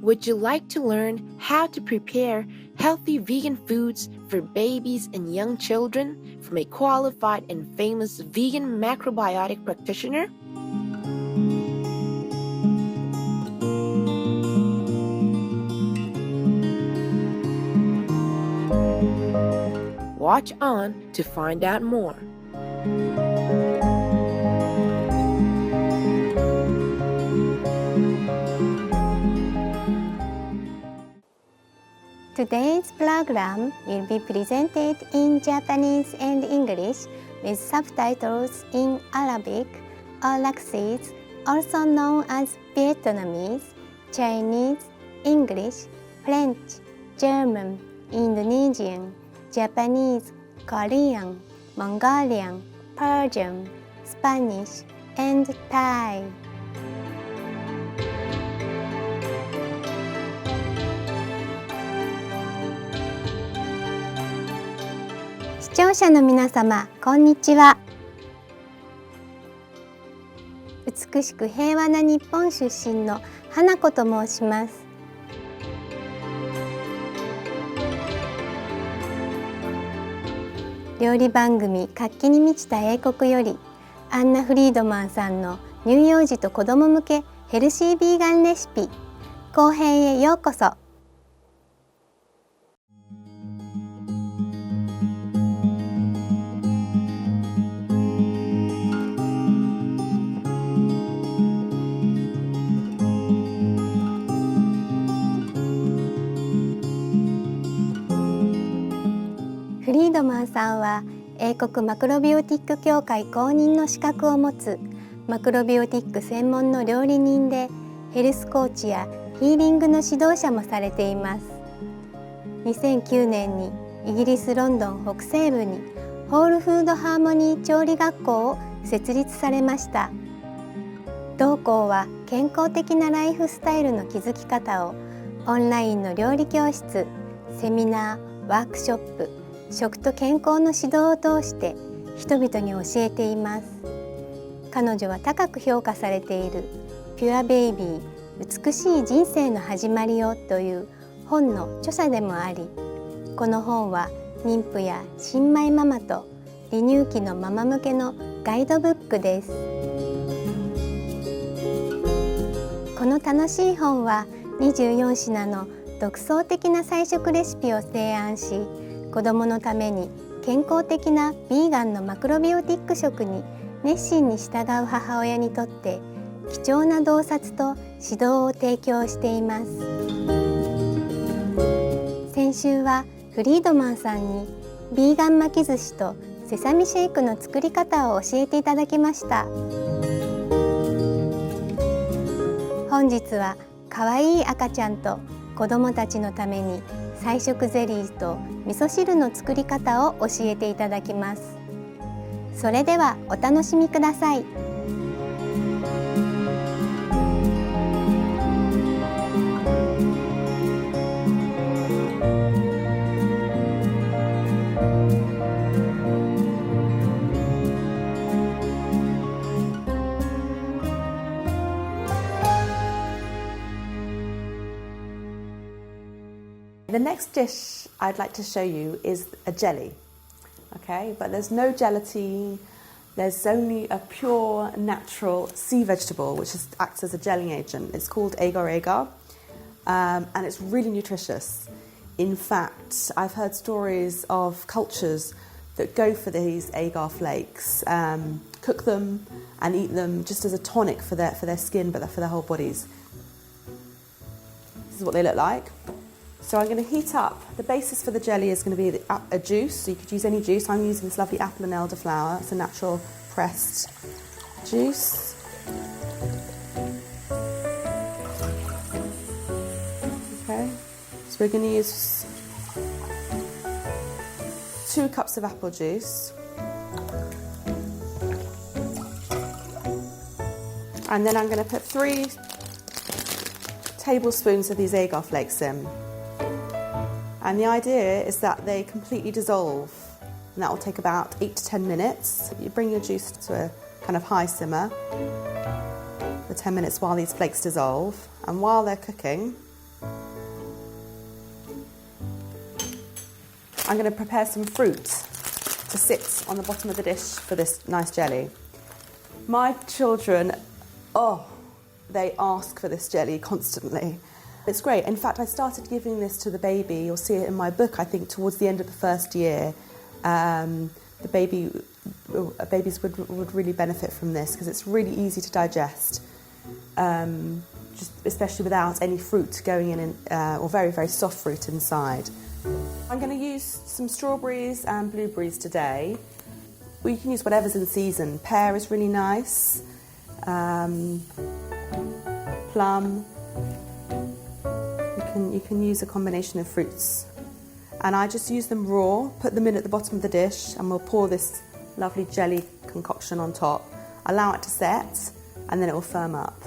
Would you like to learn how to prepare healthy vegan foods for babies and young children from a qualified and famous vegan macrobiotic practitioner? Watch on to find out more. Today's program will be presented in Japanese and English with subtitles in Arabic or Laxese, also known as Vietnamese, Chinese, English, French, German, Indonesian, Japanese, Korean, Mongolian, Persian, Spanish, and Thai. 視聴者の皆様、こんにちは。美しく平和な日本出身の花子と申します。料理番組活気に満ちた英国よりアンナ・フリードマンさんの乳幼児と子ども向けヘルシービーガンレシピ後編へようこそ。フリードマンさんは英国マクロビオティック協会公認の資格を持つマクロビオティック専門の料理人でヘルスコーチやヒーリングの指導者もされています。2009年にイギリス・ロンドン北西部にホールフードハーモニー調理学校を設立されました。同校は健康的なライフスタイルの築き方をオンラインの料理教室、セミナー、ワークショップ、食と健康の指導を通して人々に教えています。彼女は高く評価されているピュアベイビー美しい人生の始まりをという本の著者でもあり、この本は妊婦や新米ママと離乳期のママ向けのガイドブックです。この楽しい本は24品の独創的な菜食レシピを提案し、子どものために健康的なビーガンのマクロビオティック食に熱心に従う母親にとって貴重な洞察と指導を提供しています。先週はフリードマンさんにビーガン巻き寿司とセサミシェイクの作り方を教えていただきました。本日はかわいい赤ちゃんと子どもたちのために菜食ゼリーと味噌汁の作り方を教えていただきます。それではお楽しみください。The next dish I'd like to show you is a jelly, okay? But there's no gelatin, there's only a pure natural sea vegetable which acts as a gelling agent. It's called agar, and it's really nutritious. In fact, I've heard stories of cultures that go for these agar flakes, cook them and eat them just as a tonic for their skin, but for their whole bodies. This is what they look like. So I'm going to heat up. The basis for the jelly is going to be a juice, so you could use any juice. I'm using this lovely apple and elderflower. It's a natural pressed juice. Okay, so we're going to use 2 cups of apple juice. And then I'm going to put 3 tablespoons of these agar flakes in. And the idea is that they completely dissolve, and that will take about 8 to 10 minutes. You bring your juice to a kind of high simmer for 10 minutes while these flakes dissolve. And while they're cooking, I'm going to prepare some fruit to sit on the bottom of the dish for this nice jelly. My children, they ask for this jelly constantly. It's great. In fact, I started giving this to the baby. You'll see it in my book, I think, towards the end of the first year. Babies would really benefit from this because it's really easy to digest, just especially without any fruit going in or very, very soft fruit inside. I'm going to use some strawberries and blueberries today. You can use whatever's in season. Pear is really nice. Plum. You can use a combination of fruits. And I just use them raw, put them in at the bottom of the dish, and we'll pour this lovely jelly concoction on top. Allow it to set, and then it will firm up.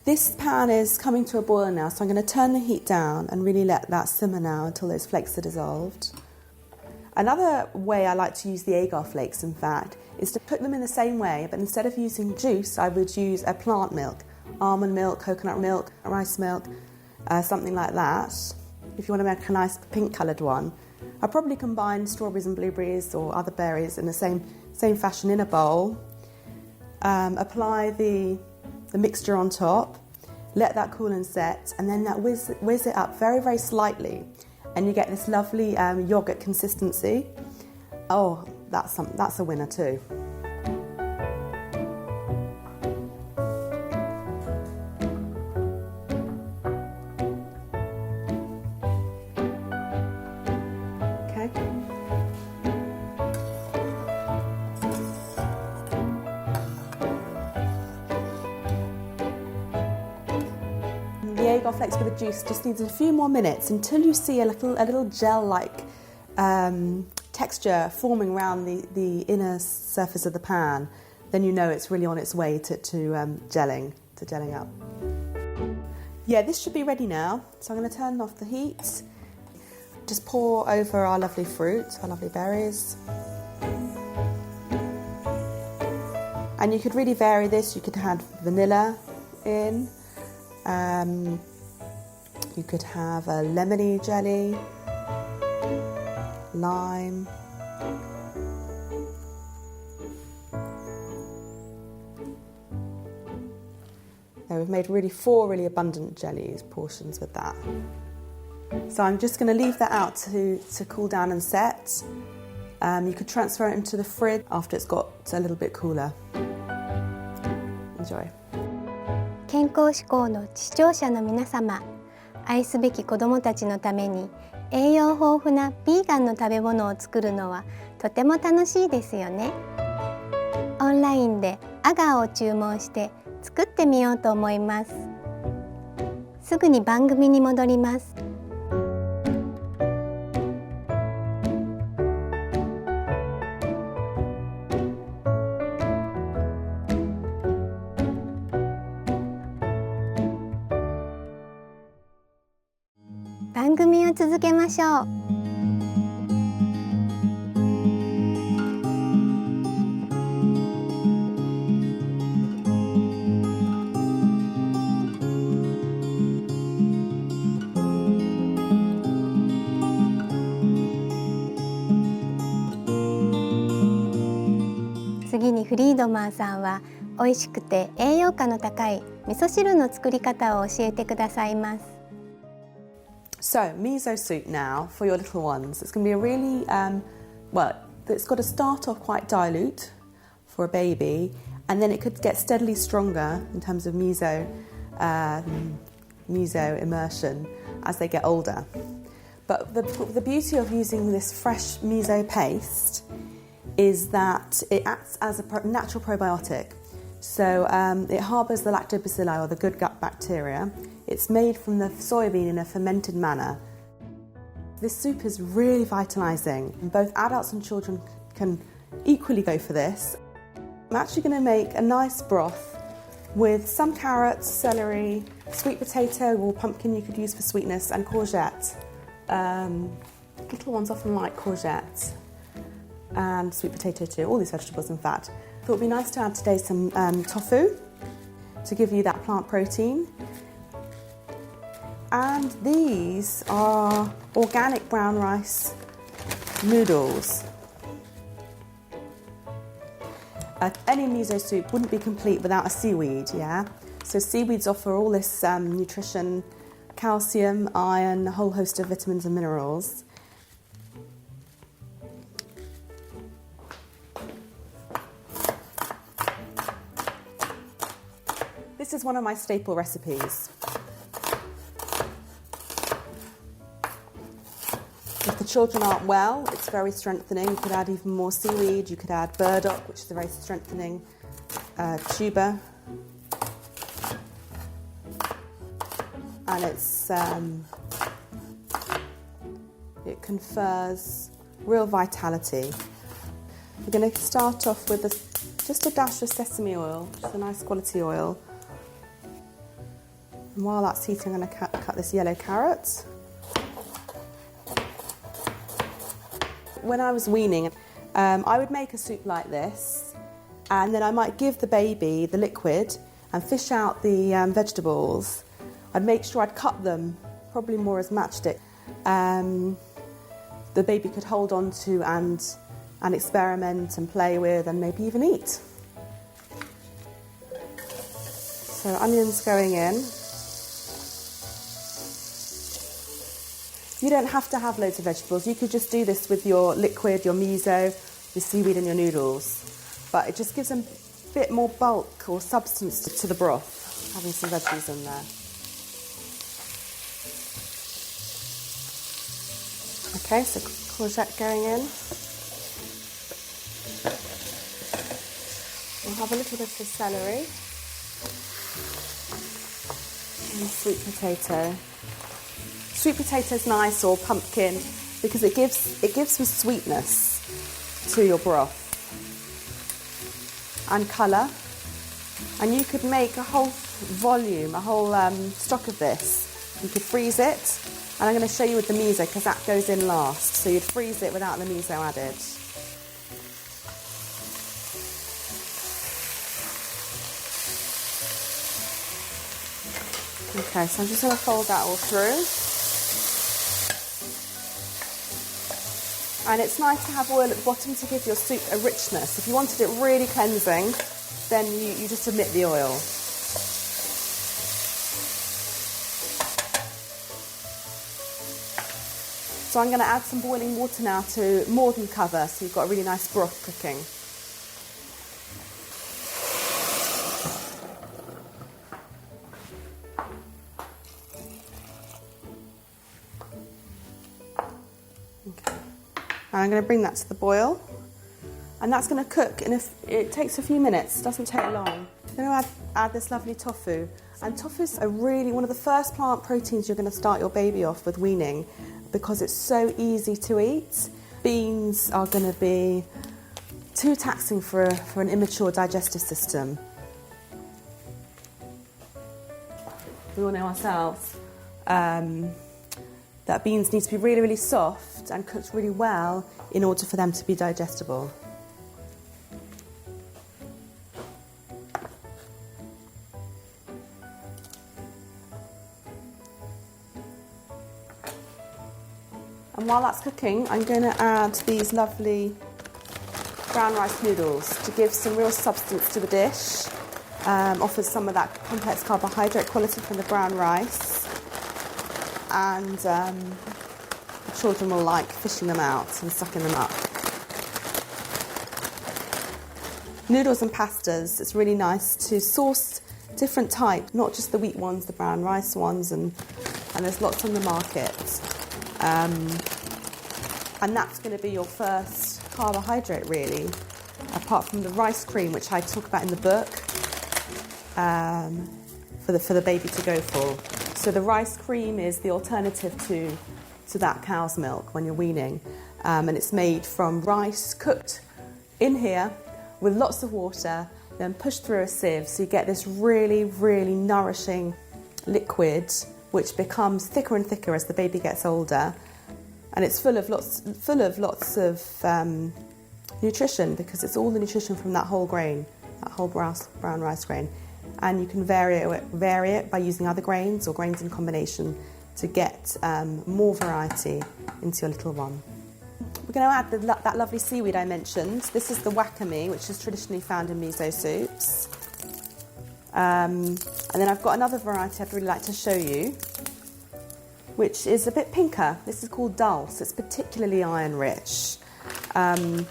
This pan is coming to a boil now, so I'm going to turn the heat down and really let that simmer now until those flakes are dissolved. Another way I like to use the agar flakes, in fact, is to put them in the same way, but instead of using juice, I would use a plant milk, almond milk, coconut milk, rice milk, something like that. If you want to make a nice pink coloured one, I'll probably combine strawberries and blueberries or other berries in the same fashion in a bowl. Apply the mixture on top, let that cool and set, and then that whiz it up very, very slightly, and you get this lovely yoghurt consistency. Oh, that's a winner too. Okay. The agar flakes with the juice just needs a few more minutes until you see a little gel-like texture forming around the inner surface of the pan. Then you know it's really on its way to gelling up. Yeah, this should be ready now. So I'm going to turn off the heat. Just pour over our lovely fruit, our lovely berries. And you could really vary this. You could add vanilla in. You could have a lemony jelly, lime. Now we've made four really abundant jellies portions with that. So I'm just going to leave that out to cool down and set. You could transfer it into the fridge after it's got a little bit cooler. Enjoy. 健康志向の視聴者の皆様、愛すべき子どもたちのために栄養豊富なビーガンの食べ物を作るのはとても楽しいですよね。オンラインでアガーを注文して作ってみようと思います。すぐに番組に戻ります。番組を続けましょう。次にフリードマンさんは美味しくて栄養価の高い味噌汁の作り方を教えてくださいます。So, miso soup now for your little ones. It's going to be a really, it's got to start off quite dilute for a baby, and then it could get steadily stronger in terms of miso immersion as they get older. But the beauty of using this fresh miso paste is that it acts as a natural probiotic. So it harbours the lactobacilli, or the good gut bacteria. It's made from the soybean in a fermented manner. This soup is really vitalising, and both adults and children can equally go for this. I'm actually going to make a nice broth with some carrots, celery, sweet potato or pumpkin you could use for sweetness, and courgette. Little ones often like courgette and sweet potato too, all these vegetables in fact. Thought it would be nice to add today some tofu to give you that plant protein. And these are organic brown rice noodles. Any miso soup wouldn't be complete without a seaweed, yeah? So seaweeds offer all this nutrition, calcium, iron, a whole host of vitamins and minerals. This is one of my staple recipes. If the children aren't well, it's very strengthening. You could add even more seaweed. You could add burdock, which is a very strengthening tuber. And it confers real vitality. We're going to start off with just a dash of sesame oil, just a nice quality oil. And while that's heating, I'm going to cut this yellow carrot. When I was weaning, I would make a soup like this, and then I might give the baby the liquid and fish out the vegetables. I'd make sure I'd cut them, probably more as matchstick. The baby could hold on to and experiment and play with and maybe even eat. So onions going in. You don't have to have loads of vegetables. You could just do this with your liquid, your miso, your seaweed and your noodles. But it just gives them a bit more bulk or substance to the broth, having some veggies in there. Okay, so courgette going in. We'll have a little bit of celery and sweet potato. Sweet potato's nice, or pumpkin, because it gives some sweetness to your broth and colour. And you could make a whole volume, a whole stock of this. You could freeze it, and I'm going to show you with the miso because that goes in last. So you'd freeze it without the miso added. Okay, so I'm just going to fold that all through. And it's nice to have oil at the bottom to give your soup a richness. If you wanted it really cleansing, then you just omit the oil. So I'm going to add some boiling water now to more than cover, so you've got a really nice broth cooking. I'm going to bring that to the boil, and that's going to cook, and it takes a few minutes, doesn't take long. I'm going to add this lovely tofu, and tofu's really one of the first plant proteins you're going to start your baby off with weaning because it's so easy to eat. Beans are going to be too taxing for an immature digestive system. We all know ourselves that beans need to be really, really soft and cooked really well in order for them to be digestible. And while that's cooking, I'm going to add these lovely brown rice noodles to give some real substance to the dish. Offers some of that complex carbohydrate quality from the brown rice. And children will like fishing them out and sucking them up. Noodles and pastas, it's really nice to source different types, not just the wheat ones, the brown rice ones, and there's lots on the market. And that's going to be your first carbohydrate, really, apart from the rice cream, which I talk about in the book, for the baby to go for. So the rice cream is the alternative to to that cow's milk when you're weaning. And it's made from rice cooked in here with lots of water, then pushed through a sieve, so you get this really, really nourishing liquid which becomes thicker and thicker as the baby gets older, and it's full of lots of nutrition, because it's all the nutrition from that whole grain, that whole brown rice grain. And you can vary it by using other grains or grains in combination to get more variety into your little one. We're going to add that lovely seaweed I mentioned. This is the wakame, which is traditionally found in miso soups. And then I've got another variety I'd really like to show you, which is a bit pinker. This is called dulse. It's particularly iron rich. And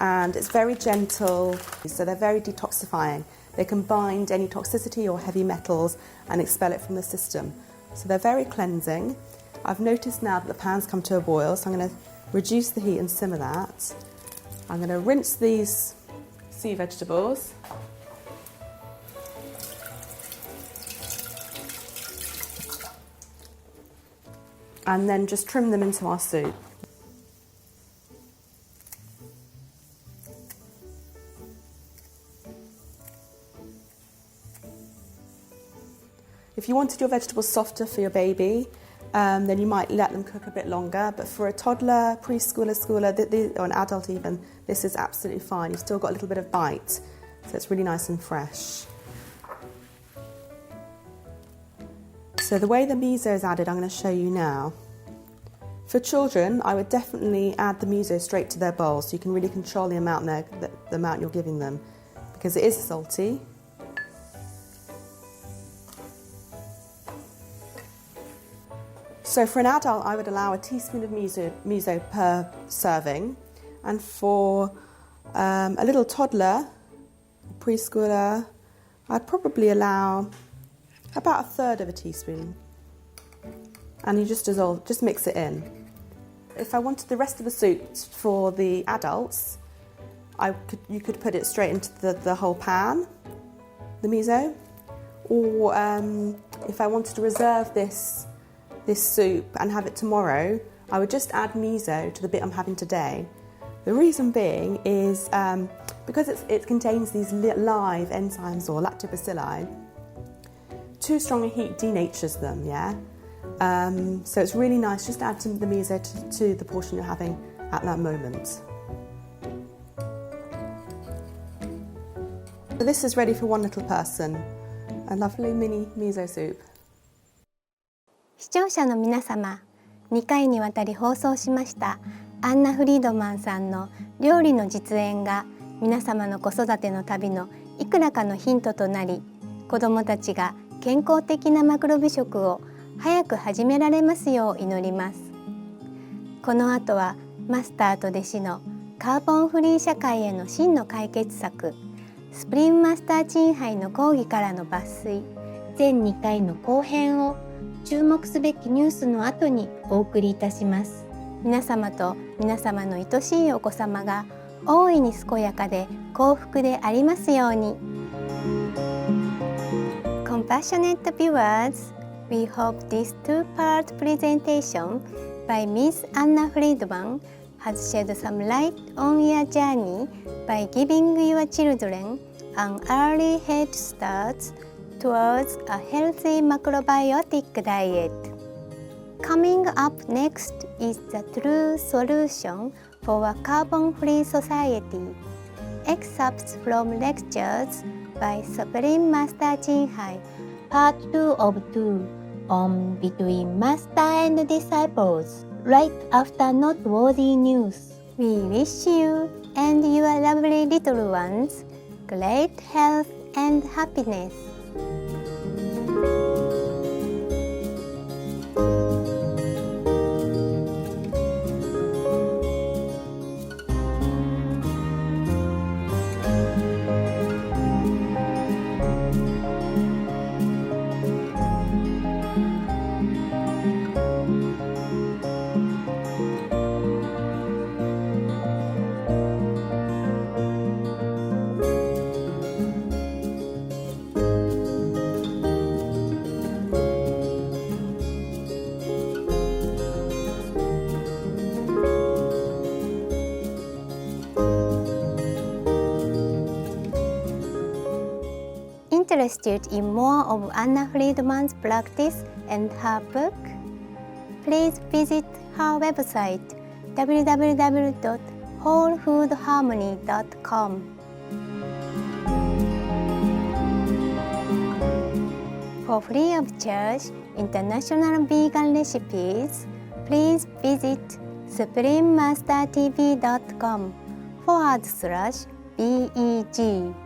it's very gentle, so they're very detoxifying. They can bind any toxicity or heavy metals and expel it from the system. So they're very cleansing. I've noticed now that the pan's come to a boil, so I'm going to reduce the heat and simmer that. I'm going to rinse these sea vegetables. And then just trim them into our soup. If you wanted your vegetables softer for your baby, then you might let them cook a bit longer. But for a toddler, preschooler, schooler, or an adult even, this is absolutely fine. You've still got a little bit of bite, so it's really nice and fresh. So the way the miso is added, I'm going to show you now. For children, I would definitely add the miso straight to their bowl, so you can really control the amount you're giving them, because it is salty. So for an adult, I would allow a teaspoon of miso per serving, and for a little toddler, preschooler, I'd probably allow about a third of a teaspoon, and you just mix it in. If I wanted the rest of the soup for the adults, you could put it straight into the whole pan, the miso, or if I wanted to reserve this soup and have it tomorrow, I would just add miso to the bit I'm having today. The reason being is because it contains these live enzymes or lactobacilli. Too strong a heat denatures them, yeah? So it's really nice just to add the miso to the portion you're having at that moment. So this is ready for one little person, a lovely mini miso soup. 視聴者の皆様、2回にわたり放送しましたアンナ・フリードマンさんの料理の実演が皆様の子育ての旅のいくらかのヒントとなり、子どもたちが健康的なマクロ美食を早く始められますよう祈ります。この後はマスターと弟子のカーボンフリー社会への真の解決策、スプリンマスター珍杯の講義からの抜粋、全2回の後編を注目すべきニュースの後にお送りいたします。皆様と皆様の愛しいお子様が大いに健やかで幸福でありますように。Compassionate viewers, we hope this two-part presentation by Ms. Anna Friedman has shed some light on your journey by giving your children an early head start towards a healthy macrobiotic diet. Coming up next is the true solution for a carbon-free society. Excerpts from lectures by Supreme Master Jinhai, Part 2 of 2 on Between Master and Disciples, right after noteworthy news. We wish you and your lovely little ones great health and happiness. interested in more of Anna Friedman's practice and her book, please visit her website www.wholefoodharmony.com. For free of charge international vegan recipes, please visit suprememastertv.com/BEG.